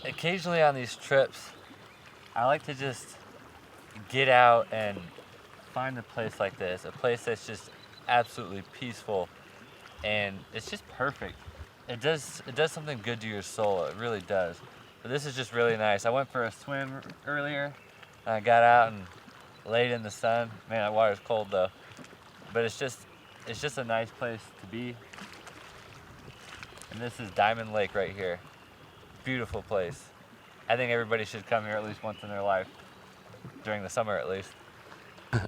occasionally on these trips, I like to just get out and find a place like this, a place that's just absolutely peaceful, and it's just perfect. It does something good to your soul. It really does. But this is just really nice. I went for a swim earlier, and I got out and laid in the sun. Man, that water's cold though. But it's just a nice place to be. And this is Diamond Lake right here. Beautiful place. I think everybody should come here at least once in their life, during the summer at least. All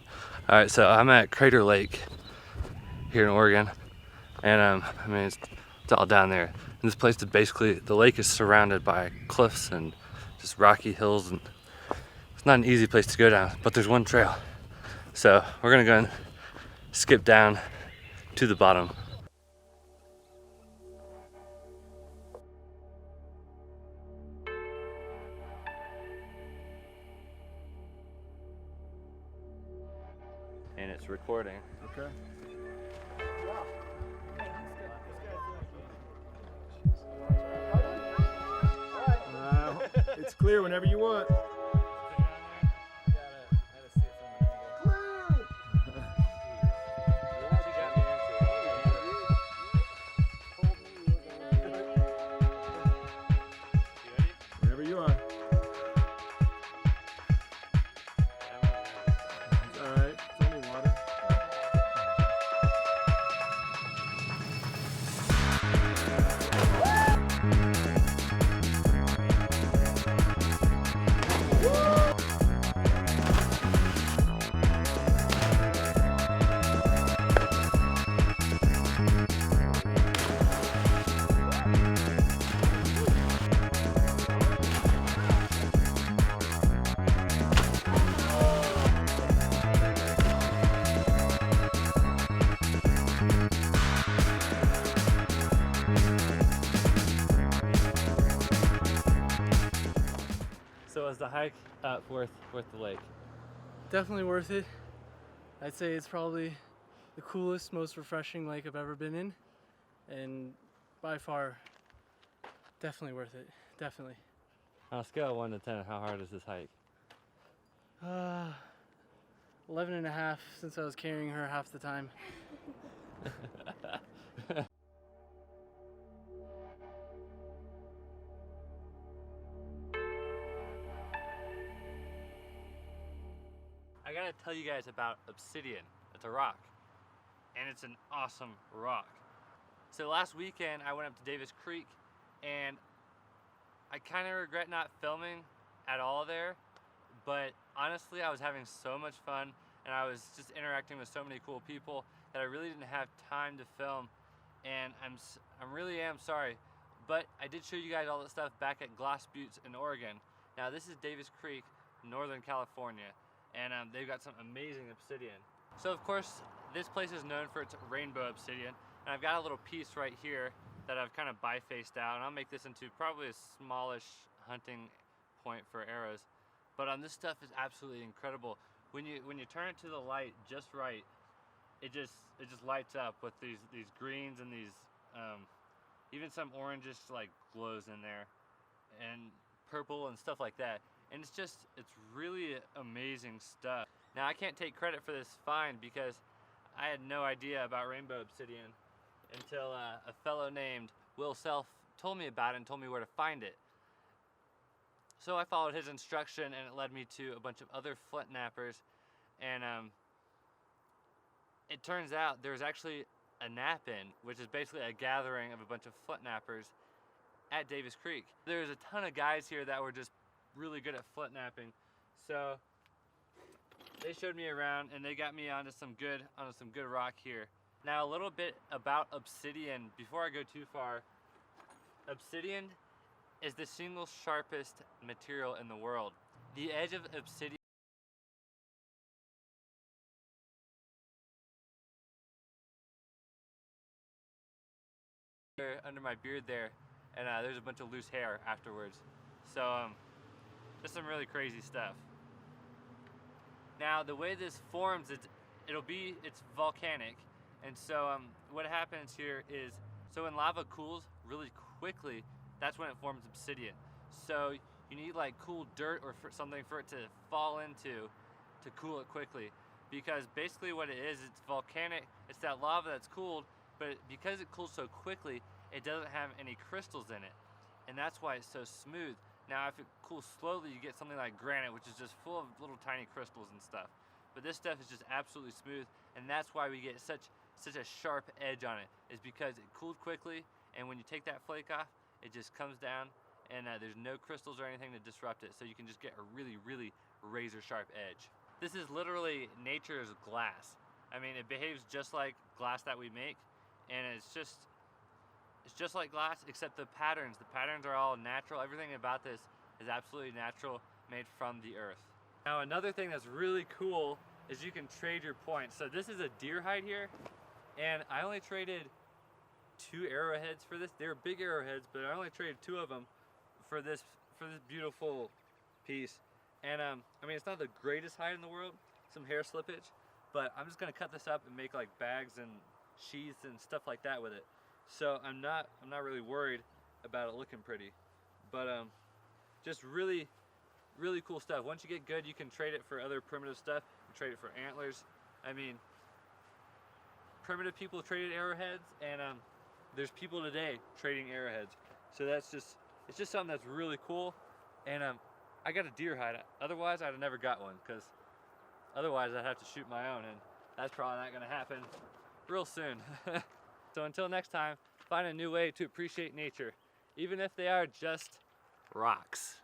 right, so I'm at Crater Lake here in Oregon, and I mean it's all down there. And this place is basically, the lake is surrounded by cliffs and just rocky hills, and it's not an easy place to go down, but there's one trail. So we're gonna go and skip down to the bottom. And it's recording. Okay. It's clear whenever you want. Whenever you are. It's all right. It's only water. So is the hike worth the lake? Definitely worth it. I'd say it's probably the coolest, most refreshing lake I've ever been in, and by far, definitely worth it. Definitely. On a scale of 1 to 10, how hard is this hike? 11 and a half since I was carrying her half the time. I gotta tell you guys about obsidian. It's a rock, and it's an awesome rock. So last weekend I went up to Davis Creek, and I kind of regret not filming at all there, but honestly I was having so much fun, and I was just interacting with so many cool people that I really didn't have time to film, and I really am sorry. But I did show you guys all the stuff back at Glass Buttes in Oregon. Now this is Davis Creek, Northern California, and they've got some amazing obsidian. So of course, this place is known for its rainbow obsidian, and I've got a little piece right here that I've kind of bifaced out, and I'll make this into probably a smallish hunting point for arrows. But this stuff is absolutely incredible. When you turn it to the light just right, it just lights up with these greens and these even some oranges like glows in there, and purple and stuff like that. And it's really amazing stuff. Now I can't take credit for this find because I had no idea about rainbow obsidian until a fellow named Will Self told me about it and told me where to find it. So I followed his instruction, and it led me to a bunch of other flint nappers, and it turns out there's actually a nap-in, which is basically a gathering of a bunch of flint nappers at Davis Creek. There's a ton of guys here that were just really good at flint napping, so they showed me around and they got me onto some good rock here. Now a little bit about obsidian before I go too far. Obsidian is the single sharpest material in the world. The edge of obsidian under my beard there, and there's a bunch of loose hair afterwards. So just some really crazy stuff. Now the way this forms, it's volcanic, and so what happens here is, so when lava cools really quickly, that's when it forms obsidian. So you need like cool dirt or something for it to fall into to cool it quickly. Because basically what it is, it's volcanic, it's that lava that's cooled, but because it cools so quickly, it doesn't have any crystals in it. And that's why it's so smooth. Now if it cools slowly, you get something like granite, which is just full of little tiny crystals and stuff. But this stuff is just absolutely smooth, and that's why we get such a sharp edge on it, is because it cooled quickly, and when you take that flake off, it just comes down, and there's no crystals or anything to disrupt it, so you can just get a really razor sharp edge. This is literally nature's glass. I mean, it behaves just like glass that we make, and it's just like glass, except the patterns are all natural. Everything about this is absolutely natural, made from the earth. Now another thing that's really cool is you can trade your points. So this is a deer hide here, and I only traded 2 arrowheads for this. They're big arrowheads, but I only traded 2 of them for this beautiful piece. And I mean, it's not the greatest hide in the world, some hair slippage, but I'm just gonna cut this up and make like bags and sheaths and stuff like that with it. So I'm not really worried about it looking pretty, but just really cool stuff. Once you get good, you can trade it for other primitive stuff. You trade it for antlers. I mean, primitive people traded arrowheads, and there's people today trading arrowheads. So it's just something that's really cool. And I got a deer hide. Otherwise, I'd have never got one, because otherwise I'd have to shoot my own, and that's probably not gonna happen real soon. So until next time, find a new way to appreciate nature, even if they are just rocks.